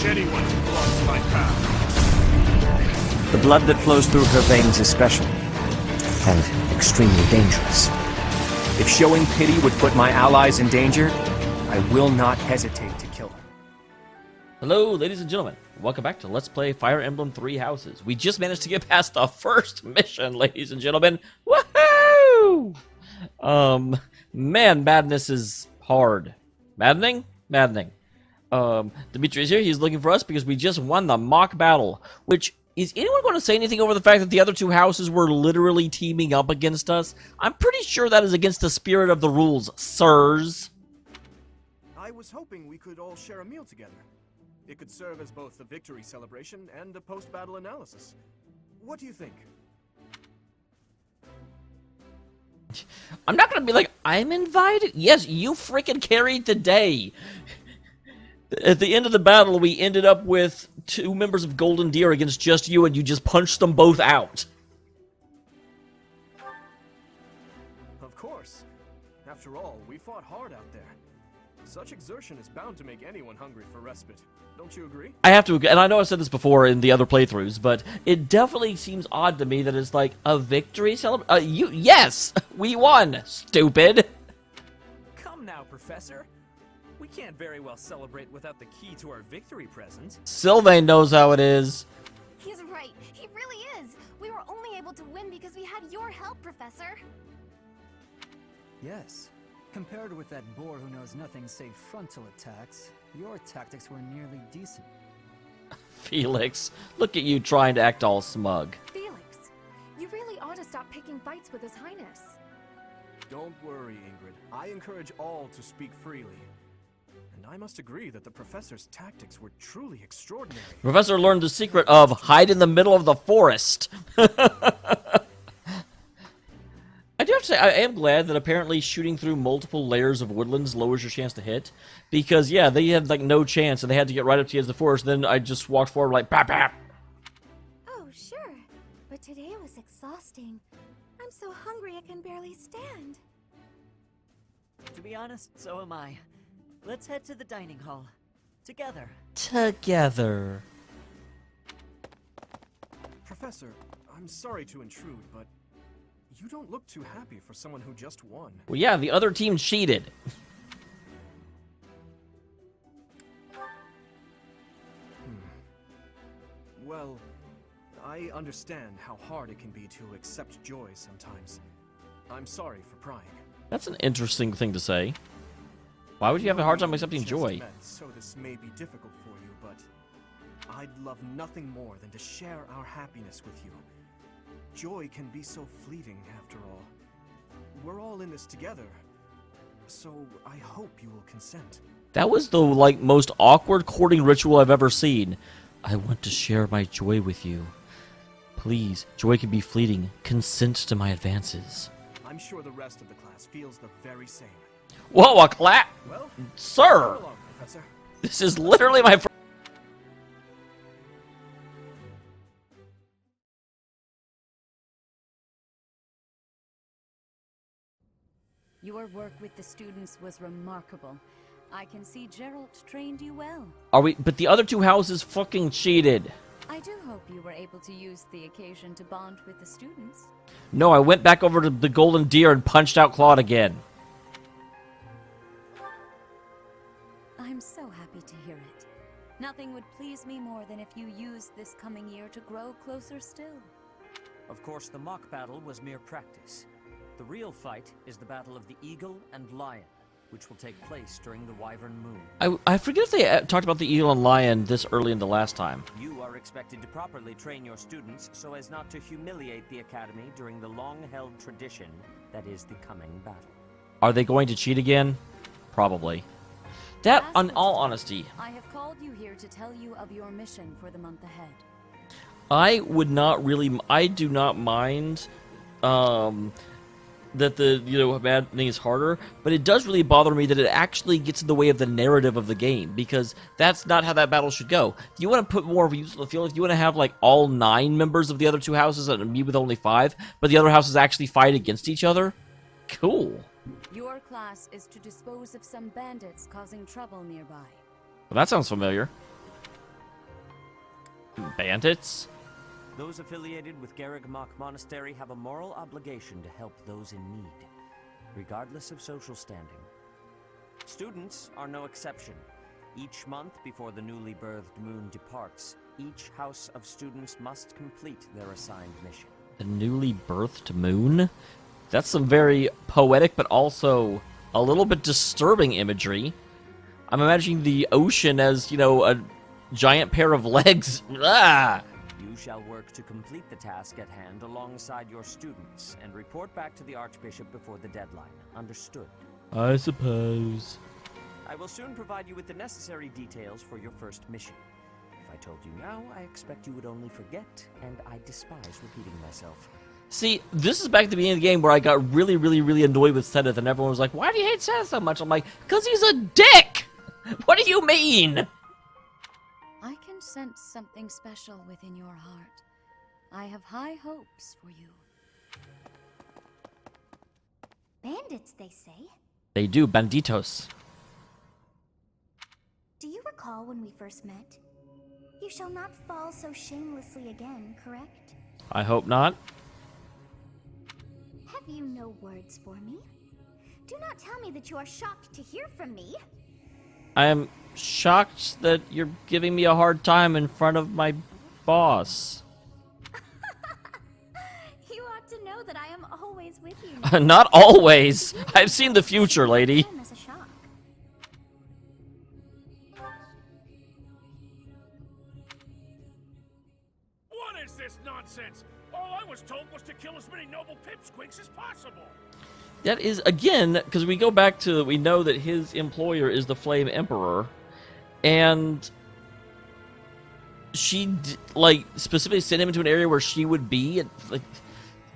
punish anyone who blocks my path. The blood that flows through her veins is special, and extremely dangerous. If showing pity would put my allies in danger, I will not hesitate to kill her. Hello, ladies and gentlemen. Welcome back to Let's Play Fire Emblem Three Houses. We just managed to get past the first mission, ladies and gentlemen. Woohoo! Man, madness is hard. Maddening? Maddening. Dimitri is here. He's looking for us because we just won the mock battle. Which, is anyone going to say anything over the fact that the other two houses were literally teaming up against us? I'm pretty sure that is against the spirit of the rules, sirs. I was hoping we could all share a meal together. It could serve as both a victory celebration and a post-battle analysis. What do you think? I'm not gonna be like, I'm invited? Yes, you freaking carried the day. At the end of the battle, we ended up with 2 members of Golden Deer against just you, and you just punched them both out. Of course. After all, we fought hard out there. Such exertion is bound to make anyone hungry for respite. Don't you agree? I have to, and I know I've said this before in the other playthroughs, but it definitely seems odd to me that it's like a victory celebration. Yes, we won, stupid. Come now, Professor. We can't very well celebrate without the key to our victory present. Sylvain knows how it is. He's right. He really is. We were only able to win because we had your help, Professor. Yes. Compared with that boar who knows nothing save frontal attacks, your tactics were nearly decent. Felix, look at you trying to act all smug. Felix, you really ought to stop picking fights with His Highness. Don't worry, Ingrid. I encourage all to speak freely. And I must agree that the professor's tactics were truly extraordinary. The professor learned the secret of hide in the middle of the forest. I do have to say, I am glad that apparently shooting through multiple layers of woodlands lowers your chance to hit. Because, yeah, they had, like, no chance, and they had to get right up to the edge of the forest. Then I just walked forward like, bap, bap. Oh, sure. But today was exhausting. I'm so hungry I can barely stand. To be honest, so am I. Let's head to the dining hall. Together. Together. Professor, I'm sorry to intrude, but you don't look too happy for someone who just won. Well, yeah, the other team cheated. Well, I understand how hard it can be to accept joy sometimes. I'm sorry for prying. That's an interesting thing to say. Why would you have a hard time accepting joy? So this may be difficult for you, but I'd love nothing more than to share our happiness with you. Joy can be so fleeting, after all. We're all in this together, so I hope you will consent. That was the, like, most awkward courting ritual I've ever seen. I want to share my joy with you. Please, joy can be fleeting. Consent to my advances. I'm sure the rest of the class feels the very same. Whoa, a clap! Well, Sir! come along, Professor. This is literally my first... Your work with the students was remarkable. I can see Gerald trained you well. Are we... But the other two houses fucking cheated. I do hope you were able to use the occasion to bond with the students. No, I went back over to the Golden Deer and punched out Claude again. I'm so happy to hear it. Nothing would please me more than if you used this coming year to grow closer still. Of course, the mock battle was mere practice. The real fight is the battle of the Eagle and Lion, which will take place during the Wyvern Moon. I forget if they talked about the Eagle and Lion this early in the last time. You are expected to properly train your students so as not to humiliate the Academy during the long-held tradition that is the coming battle. Are they going to cheat again? Probably. That, in all honesty, I have called you here to tell you of your mission for the month ahead. I would not really... I do not mind... that the, you know, bad thing is harder, but it does really bother me that it actually gets in the way of the narrative of the game, because that's not how that battle should go. You want to put more of a use on the field, if you want to have, like, all 9 members of the other 2 houses and me with only 5, but the other houses actually fight against each other? Cool. Your class is to dispose of some bandits causing trouble nearby. Well, that sounds familiar. Bandits? Those affiliated with Garreg-Mach Monastery have a moral obligation to help those in need, regardless of social standing. Students are no exception. Each month before the newly birthed moon departs, each house of students must complete their assigned mission. The newly birthed moon? That's some very poetic but also a little bit disturbing imagery. I'm imagining the ocean as, you know, a giant pair of legs. Ah! You shall work to complete the task at hand alongside your students and report back to the Archbishop before the deadline. Understood? I suppose. I will soon provide you with the necessary details for your first mission. If I told you now, I expect you would only forget, and I despise repeating myself. See, this is back at the beginning of the game where I got really, really, really annoyed with Zenith, and everyone was like, why do you hate Zenith so much? I'm like, because he's a dick! What do you mean? I can sense something special within your heart. I have high hopes for you. Bandits, they say. They do, banditos. Do you recall when we first met? You shall not fall so shamelessly again, correct? I hope not. Have you no words for me? Do not tell me that you are shocked to hear from me. I am shocked that you're giving me a hard time in front of my boss. You ought to know that I am always with you. Not always. I've seen the future, lady. Time as a shock. What is this nonsense? All I was told was to kill as many noble pipsqueaks as possible. That is, again, because we go back to, we know that his employer is the Flame Emperor, and she, like, specifically sent him into an area where she would be, and, like,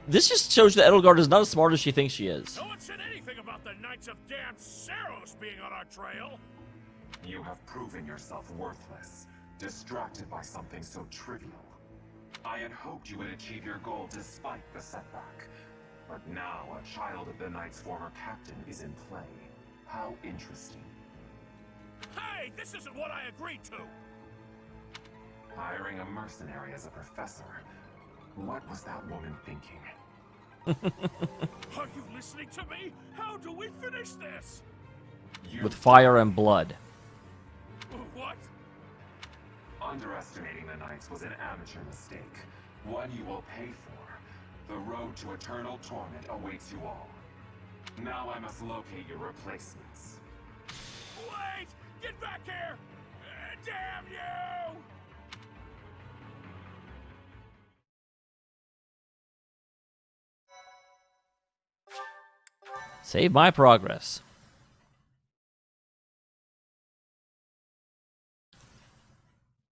this just shows that Edelgard is not as smart as she thinks she is. No one said anything about the Knights of Dan Saros being on our trail. You have proven yourself worthless, distracted by something so trivial. I had hoped you would achieve your goal despite the setback. But now a child of the Knight's former captain is in play. How interesting. Hey, this isn't what I agreed to. Hiring a mercenary as a professor. What was that woman thinking? Are you listening to me? How do we finish this? With fire and blood. What? Underestimating the Knights was an amateur mistake. One you will pay for. The road to eternal torment awaits you all. Now I must locate your replacements. Wait! Get back here! Damn you! Save my progress.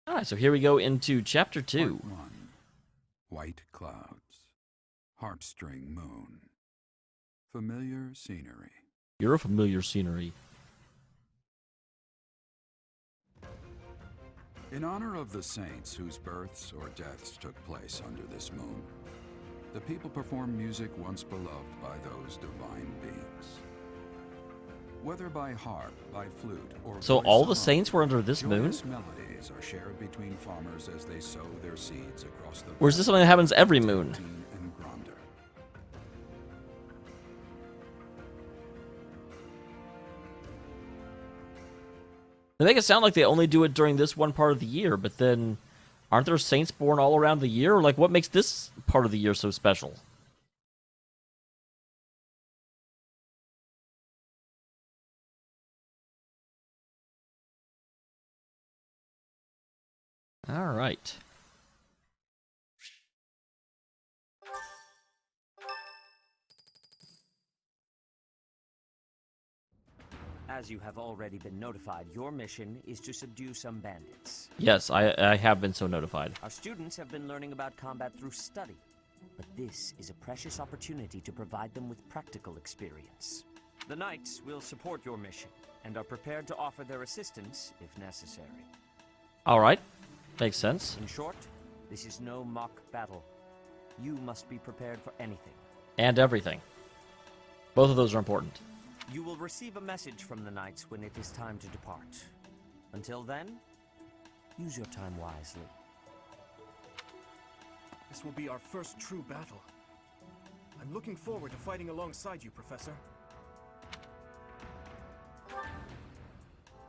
Alright, so here we go into Chapter 2. Part 1. White clouds. Heartstring moon. Familiar scenery. You're a familiar scenery. In honor of the saints whose births or deaths took place under this moon, the people perform music once beloved by those divine beings. Whether by harp, by flute, or So voice all the alone, saints were under this moon? joyous melodies are shared between farmers as they sow their seeds across the Or is this something that happens every moon? and grander. They make it sound like they only do it during this one part of the year, but then aren't there saints born all around the year? Like, what makes this part of the year so special? All right. As you have already been notified, your mission is to subdue some bandits. Yes, I have been so notified. Our students have been learning about combat through study, but this is a precious opportunity to provide them with practical experience. The Knights will support your mission, and are prepared to offer their assistance if necessary. All right. Makes sense. In short, this is no mock battle. You must be prepared for anything. And everything. Both of those are important. You will receive a message from the Knights when it is time to depart. Until then, use your time wisely. This will be our first true battle. I'm looking forward to fighting alongside you, Professor.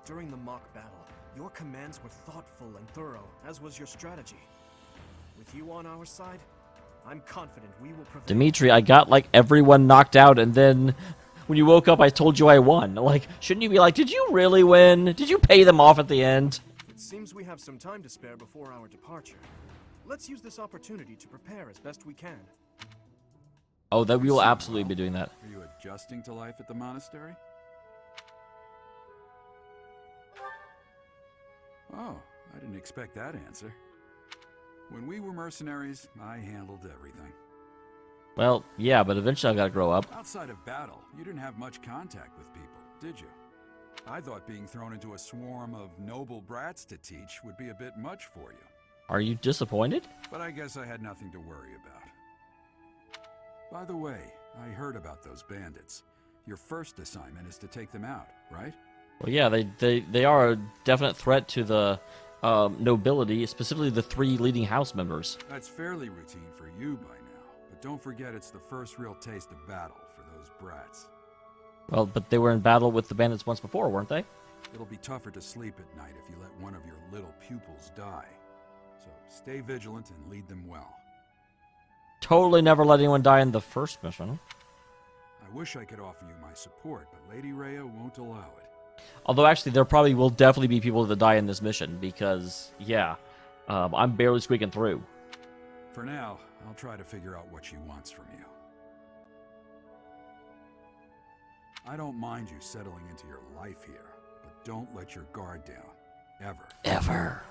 During the mock battle, your commands were thoughtful and thorough, as was your strategy. With you on our side, I'm confident we will prevail. Dimitri, I got like everyone knocked out, and then when you woke up, I told you I won. Like, shouldn't you be like, did you really win? Did you pay them off at the end? It seems we have some time to spare before our departure. Let's use this opportunity to prepare as best we can. Oh, that we will absolutely be doing that. Are you adjusting to life at the monastery? Oh, I didn't expect that answer. When we were mercenaries, I handled everything. Well, yeah, but eventually I gotta grow up. Outside of battle, you didn't have much contact with people, did you? I thought being thrown into a swarm of noble brats to teach would be a bit much for you. Are you disappointed? But I guess I had nothing to worry about. By the way, I heard about those bandits. Your first assignment is to take them out, right? Well, yeah, they are a definite threat to the nobility, specifically the 3 leading house members. That's fairly routine for you by now, but don't forget it's the first real taste of battle for those brats. Well, but they were in battle with the bandits once before, weren't they? It'll be tougher to sleep at night if you let one of your little pupils die. So stay vigilant and lead them well. Totally never let anyone die in the first mission. I wish I could offer you my support, but Lady Rhea won't allow it. Although, actually, there probably will definitely be people that die in this mission, because, yeah, I'm barely squeaking through. For now, I'll try to figure out what she wants from you. I don't mind you settling into your life here, but don't let your guard down. Ever. Ever.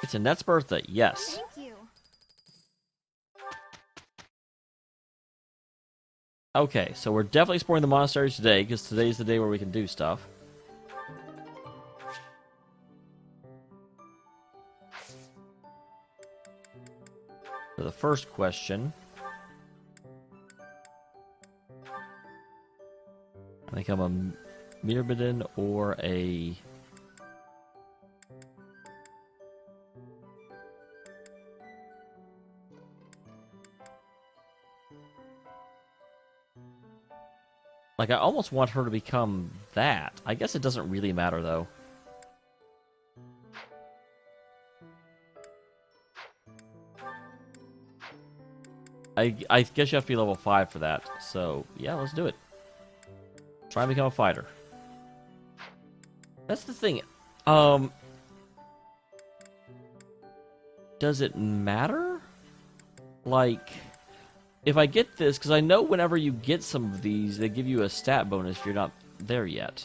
It's Annette's birthday, yes. Thank you. Okay, so we're definitely exploring the monasteries today, because today's the day where we can do stuff. For the first question, I think I'm a Myrmidon or a... Like, I almost want her to become that. I guess it doesn't really matter, though. I guess you have to be level 5 for that. So, yeah, let's do it. Try and become a fighter. That's the thing. Does it matter? Like... If I get this, because I know whenever you get some of these, they give you a stat bonus if you're not there yet.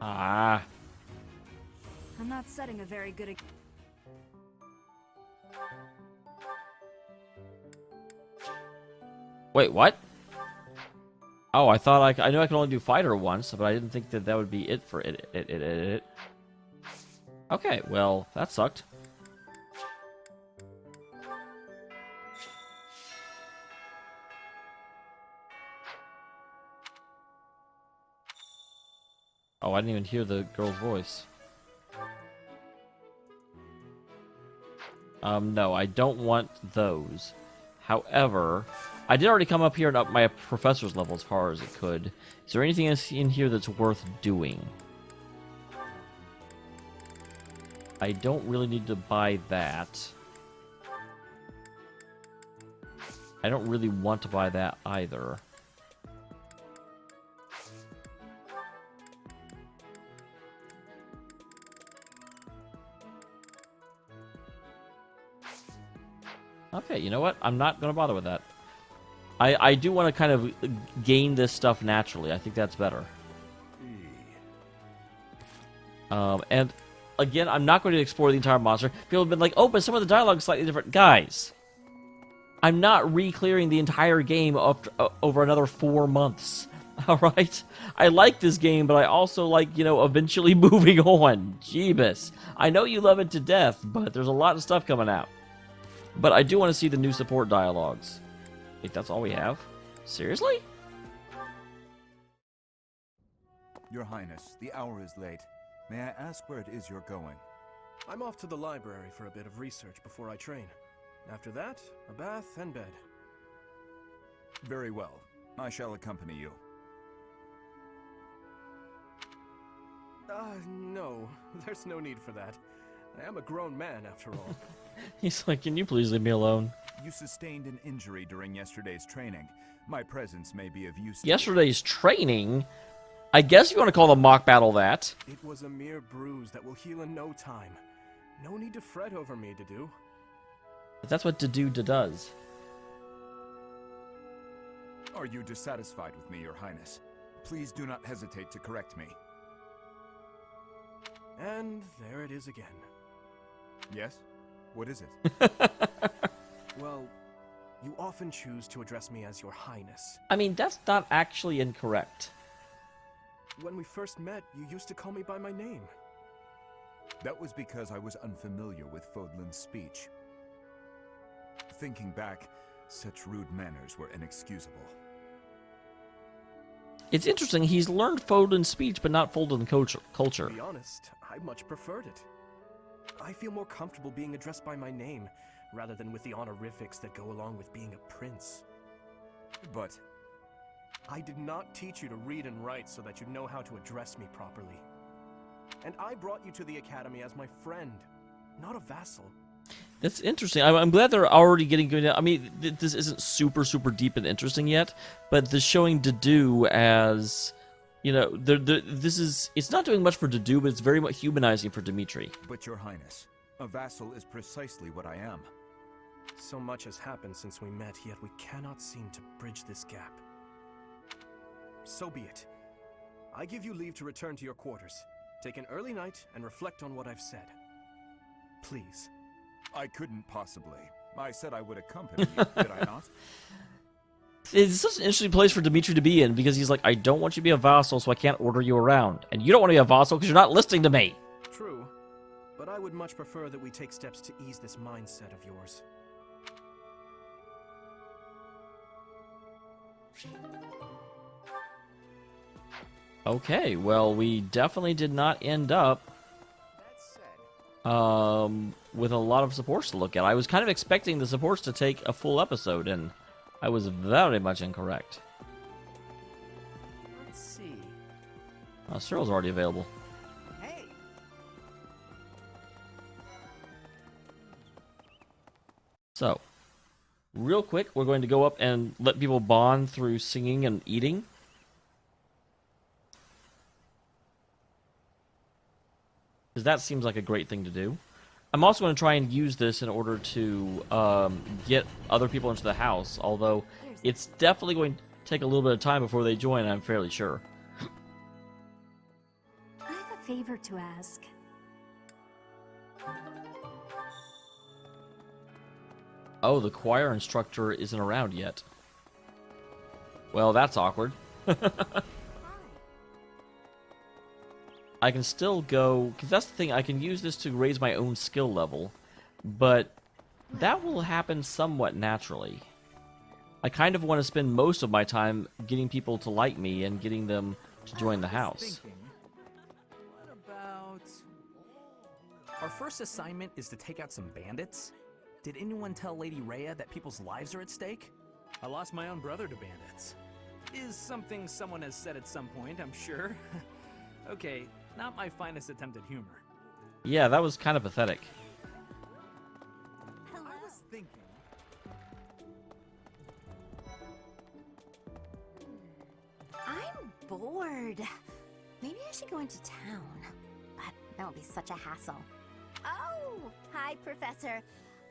Ah. I'm not setting a very good... Wait, what? Oh, I thought I knew I could only do fighter once, but I didn't think that would be it for it. Okay, well, that sucked. Oh, I didn't even hear the girl's voice. No, I don't want those. However, I did already come up here and up my professor's level as far as it could. Is there anything in here that's worth doing? I don't really need to buy that. I don't really want to buy that either. Okay, you know what? I'm not going to bother with that. I do want to kind of gain this stuff naturally. I think that's better. And again, I'm not going to explore the entire monster. People have been like, oh, but some of the dialogue is slightly different. Guys, I'm not re-clearing the entire game over another 4 months. Alright? I like this game, but I also like, eventually moving on. Jeebus. I know you love it to death, but there's a lot of stuff coming out. But I do want to see the new support dialogues. Wait, that's all we have? Seriously? Your Highness, the hour is late. May I ask where it is you're going? I'm off to the library for a bit of research before I train. After that, a bath and bed. Very well. I shall accompany you. No. There's no need for that. I am a grown man, after all. He's like, can you please leave me alone? You sustained an injury during yesterday's training. My presence may be of use to Yesterday's training? I guess you want to call the mock battle that. It was a mere bruise that will heal in no time. No need to fret over me, Dedu. But that's what Dedu does. Are you dissatisfied with me, Your Highness? Please do not hesitate to correct me. And there it is again. Yes? What is it? Well, you often choose to address me as Your Highness. I mean, that's not actually incorrect. When we first met, you used to call me by my name. That was because I was unfamiliar with Fodlan's speech. Thinking back, such rude manners were inexcusable. It's interesting, he's learned Fodlan speech, but not Fodlan culture. To be honest, I much preferred it. I feel more comfortable being addressed by my name, rather than with the honorifics that go along with being a prince. But I did not teach you to read and write so that you know how to address me properly. And I brought you to the academy as my friend, not a vassal. That's interesting. I'm glad they're already getting good. I mean, this isn't super deep and interesting yet, but the showing Dedu as, it's not doing much for Dedu, but it's very much humanizing for Dimitri. But Your Highness, a vassal is precisely what I am. So much has happened since we met, yet we cannot seem to bridge this gap. So be it. I give you leave to return to your quarters. Take an early night and reflect on what I've said. Please. I couldn't possibly. I said I would accompany you, did I not? It's such an interesting place for Dimitri to be in, because he's like, I don't want you to be a vassal, so I can't order you around. And you don't want to be a vassal because you're not listening to me. True. But I would much prefer that we take steps to ease this mindset of yours. Okay, well, we definitely did not end up with a lot of supports to look at. I was kind of expecting the supports to take a full episode, and I was very much incorrect. Let's see. Cyril's already available. Hey! So, real quick, we're going to go up and let people bond through singing and eating. Because that seems like a great thing to do. I'm also going to try and use this in order to get other people into the house, although it's definitely going to take a little bit of time before they join, I'm fairly sure. I have a favor to ask. Oh, the choir instructor isn't around yet. Well, that's awkward. I can still go, because that's the thing, I can use this to raise my own skill level, but that will happen somewhat naturally. I kind of want to spend most of my time getting people to like me and getting them to join the house. What about... Our first assignment is to take out some bandits? Did anyone tell Lady Rhea that people's lives are at stake? I lost my own brother to bandits. Is something someone has said at some point, I'm sure. Okay, not my finest attempt at humor. Yeah, that was kind of pathetic. I was thinking... I'm bored. Maybe I should go into town. But that'll be such a hassle. Oh, hi, Professor.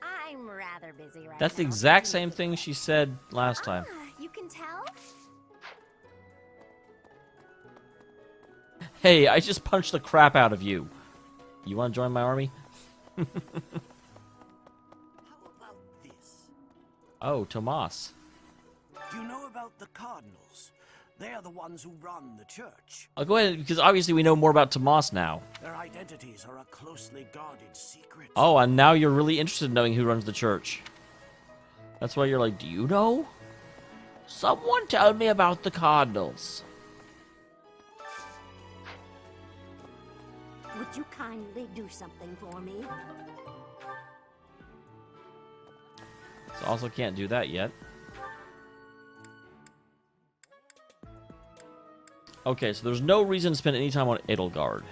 I'm rather busy right now. That's the exact same thing she said last time. You can tell? Hey, I just punched the crap out of you. You want to join my army? How about this? Oh, Tomas. Do you know about the Cardinals? They're the ones who run the church. I'll go ahead, because obviously we know more about Tomas now. Their identities are a closely guarded secret. Oh, and now you're really interested in knowing who runs the church. That's why you're like, do you know? Someone tell me about the Cardinals. Would you kindly do something for me? So also can't do that yet. Okay, so there's no reason to spend any time on Edelgard.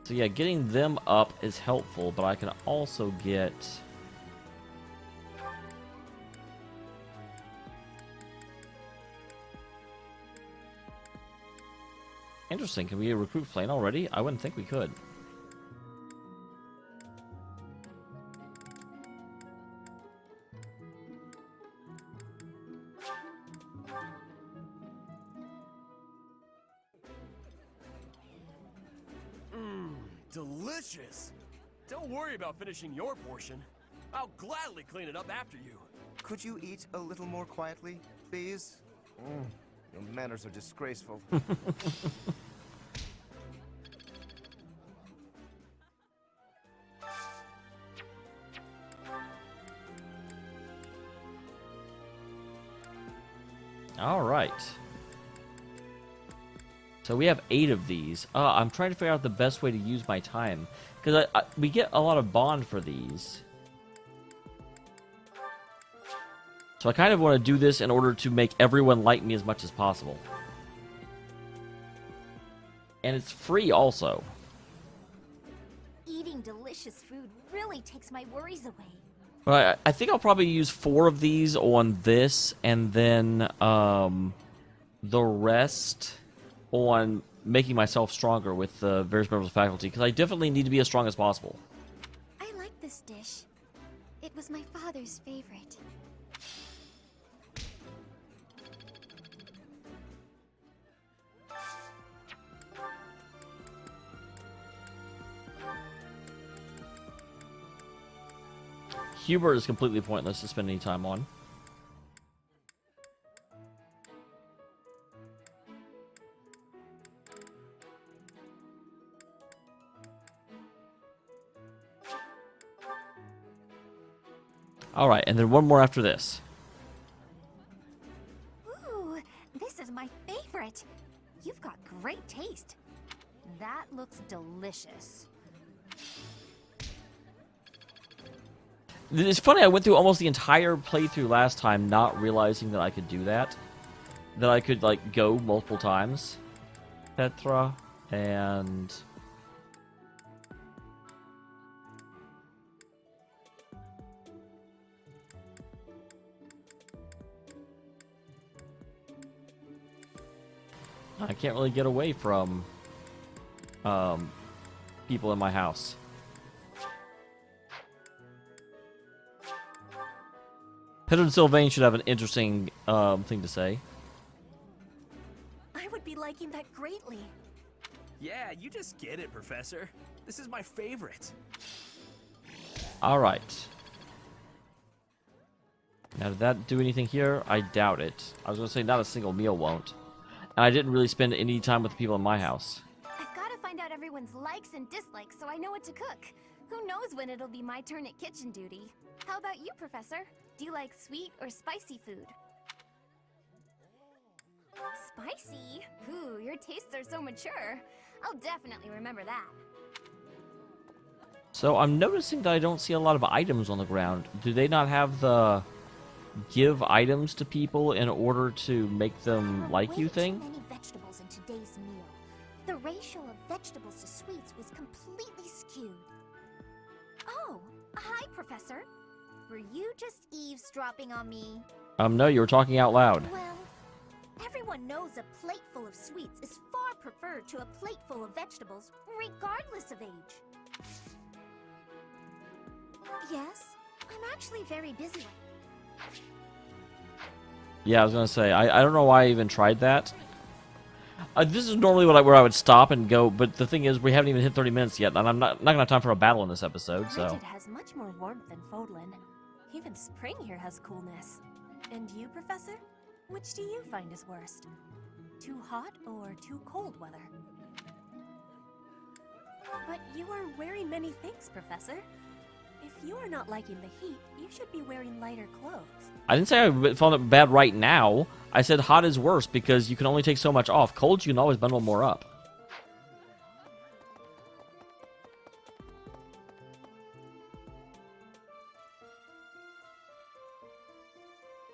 So yeah, getting them up is helpful, but I can also get... Interesting, can we recruit Flame already? I wouldn't think we could. Delicious! Don't worry about finishing your portion. I'll gladly clean it up after you. Could you eat a little more quietly, please? Your manners are disgraceful. All right. So we have 8 of these. I'm trying to figure out the best way to use my time, because we get a lot of bond for these. So I kind of want to do this in order to make everyone like me as much as possible. And it's free also. Eating delicious food really takes my worries away. But I think I'll probably use 4 of these on this, and then the rest on making myself stronger with the various members of faculty, because I definitely need to be as strong as possible. I like this dish. It was my father's favorite. Hubert is completely pointless to spend any time on. Alright, and then one more after this. Ooh, this is my favorite. You've got great taste. That looks delicious. It's funny, I went through almost the entire playthrough last time not realizing that I could do that. That I could, like, go multiple times. Petra, and... I can't really get away from people in my house. Pedro and Sylvain should have an interesting thing to say. I would be liking that greatly. Yeah, you just get it, Professor. This is my favorite. Alright. Now, did that do anything here? I doubt it. I was going to say not a single meal won't. And I didn't really spend any time with the people in my house. I've got to find out everyone's likes and dislikes so I know what to cook. Who knows when it'll be my turn at kitchen duty? How about you, Professor? Do you like sweet or spicy food? Spicy? Ooh, your tastes are so mature. I'll definitely remember that. So I'm noticing that I don't see a lot of items on the ground. Do they not have the give items to people in order to make them like you thing? Too many vegetables in today's meal. The ratio of vegetables to sweets was completely skewed. Oh, hi, Professor. Were you just eavesdropping on me? No, you were talking out loud. Well, everyone knows a plate full of sweets is far preferred to a plate full of vegetables, regardless of age. Yes, I'm actually very busy. Yeah, I was gonna say, I don't know why I even tried that. This is normally where I would stop and go, but the thing is, we haven't even hit 30 minutes yet, and I'm not gonna have time for a battle in this episode. So. Rigid has much more warmth than Fodlan. Even spring here has coolness. And you, Professor? Which do you find is worst? Too hot or too cold weather? But you are wearing many things, Professor. If you are not liking the heat, you should be wearing lighter clothes. I didn't say I found it bad right now. I said hot is worse because you can only take so much off. Cold, you can always bundle more up.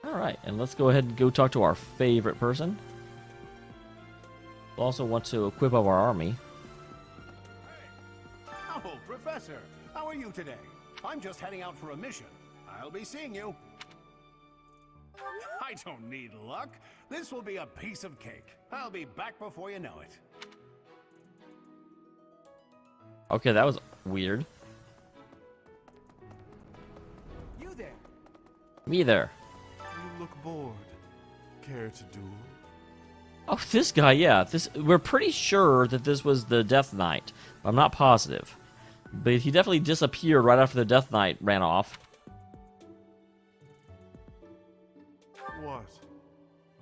Alright, and let's go ahead and go talk to our favorite person. We also want to equip up our army. Oh, Professor, how are you today? I'm just heading out for a mission. I'll be seeing you. I don't need luck. This will be a piece of cake. I'll be back before you know it. Okay, that was weird. You there? Me there. You look bored. Care to duel? Oh, this guy, yeah. We're pretty sure that this was the Death Knight. I'm not positive. But he definitely disappeared right after the Death Knight ran off. What?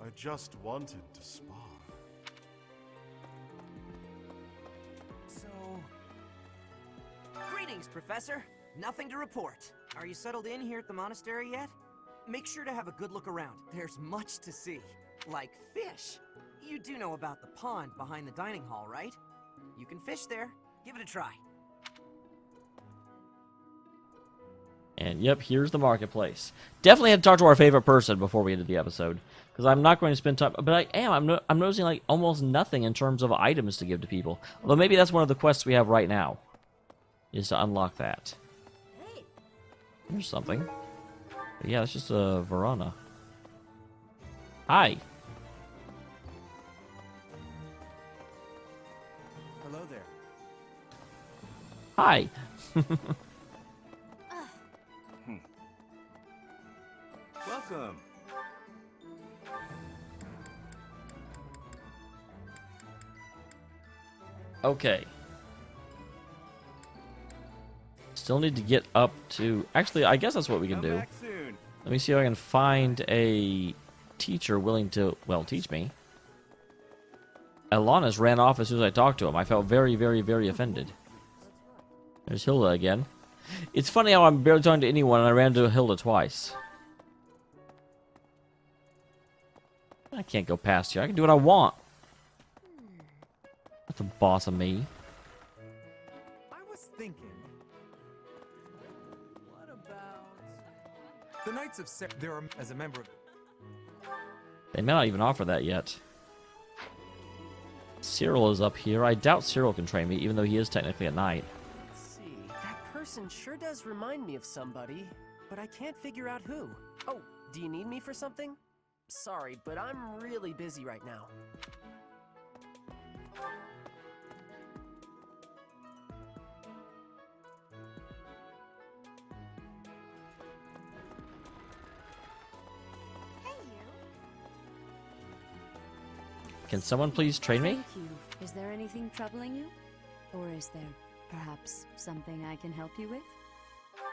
I just wanted to spar. So... Greetings, Professor. Nothing to report. Are you settled in here at the monastery yet? Make sure to have a good look around. There's much to see. Like fish. You do know about the pond behind the dining hall, right? You can fish there. Give it a try. And yep, here's the marketplace. Definitely had to talk to our favorite person before we ended the episode, because I'm not going to spend time. But I am. I'm noticing like almost nothing in terms of items to give to people. Although maybe that's one of the quests we have right now, is to unlock that. Here's something. But yeah, it's just a Verona. Hi. Hello there. Hi. Welcome. Okay. Still need to get up to... Actually, I guess that's what we can do. Let me see if I can find a teacher willing to, well, teach me. Alanis ran off as soon as I talked to him. I felt very, very, very offended. There's Hilda again. It's funny how I'm barely talking to anyone and I ran into Hilda twice. I can't go past here. I can do what I want. That's the boss of me. I was thinking... What about... The Knights of there are as a member of... They may not even offer that yet. Cyril is up here. I doubt Cyril can train me, even though he is technically a knight. Let's see. That person sure does remind me of somebody, but I can't figure out who. Oh, do you need me for something? Sorry, but I'm really busy right now. Can someone please train me? Thank you. Is there anything troubling you? Or is there perhaps something I can help you with?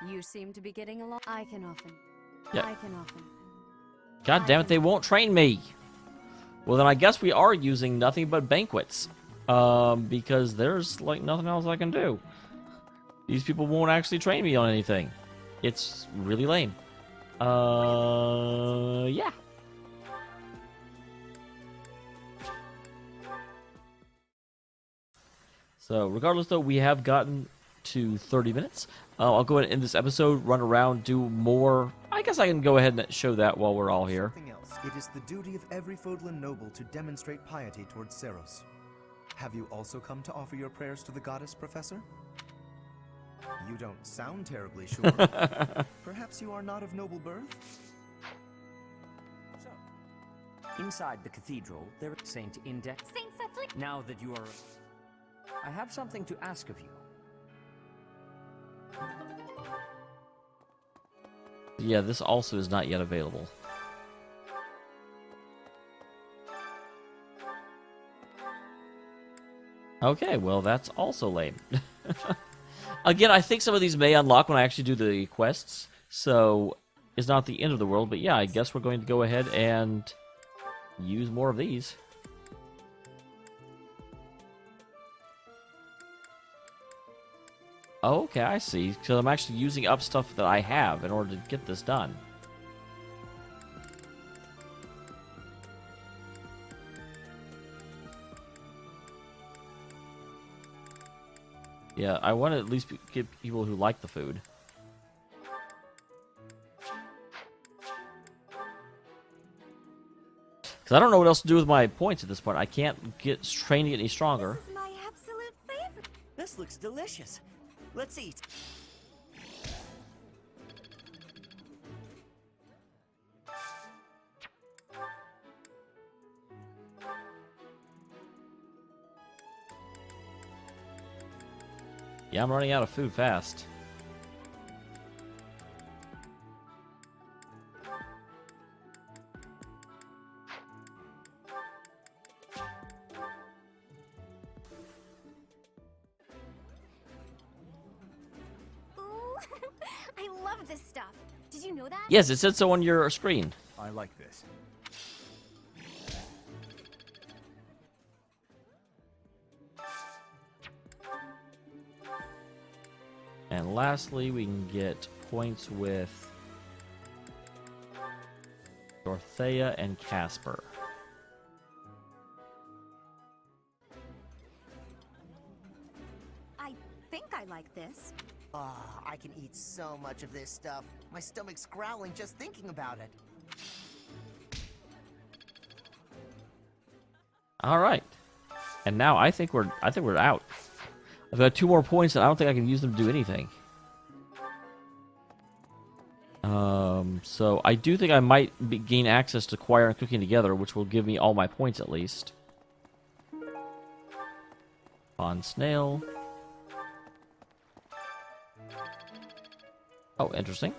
You seem to be getting along. I can often. God damn it, they won't train me. Well, then I guess we are using nothing but banquets. Because there's, like, nothing else I can do. These people won't actually train me on anything. It's really lame. Yeah. So, regardless, though, we have gotten to 30 minutes. I'll go ahead and end this episode, run around, do more. I guess I can go ahead and show that while we're all here. Something else. It is the duty of every Fodlan noble to demonstrate piety towards Seros. Have you also come to offer your prayers to the goddess, Professor? You don't sound terribly sure. Perhaps you are not of noble birth? So, inside the cathedral, there is Saint Index. Saint Cedric! Now that you are... I have something to ask of you. Yeah, this also is not yet available. Okay, well, that's also lame. Again, I think some of these may unlock when I actually do the quests, so it's not the end of the world, but yeah, I guess we're going to go ahead and use more of these. Okay, I see. Because I'm actually using up stuff that I have in order to get this done. Yeah, I want to at least get people who like the food. Because I don't know what else to do with my points at this point. I can't get train to get any stronger. This is my absolute favorite. This looks delicious. Let's eat. Yeah, I'm running out of food fast. Ooh, I love this stuff. Did you know that? Yes, it said so on your screen. I like this. And lastly, we can get points with Dorothea and Casper. I think I like this. Ah, I can eat so much of this stuff. My stomach's growling just thinking about it. All right, and now I think we're out. I've got 2 more points, and I don't think I can use them to do anything. So I do think I might gain access to choir and cooking together, which will give me all my points at least. Pond snail. Oh, interesting.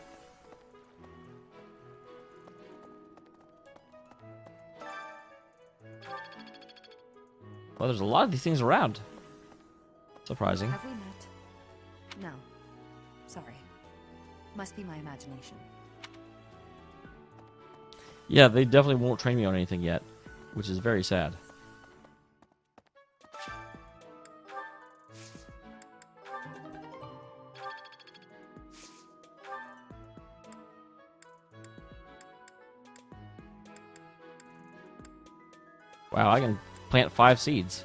Well, there's a lot of these things around. Surprising. Have we met? No. Sorry. Must be my imagination. Yeah, they definitely won't train me on anything yet, which is very sad. Wow, I can plant 5 seeds.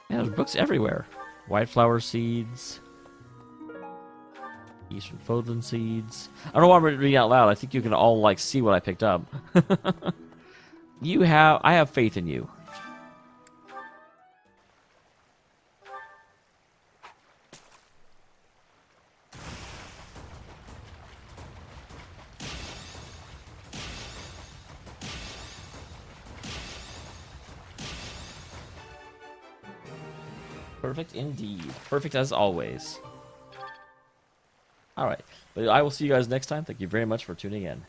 Yeah, there's books everywhere. White flower seeds. Eastern Fodland seeds. I don't know why I'm reading out loud. I think you can all like see what I picked up. I have faith in you. Perfect indeed. Perfect as always. Alright. But I will see you guys next time. Thank you very much for tuning in.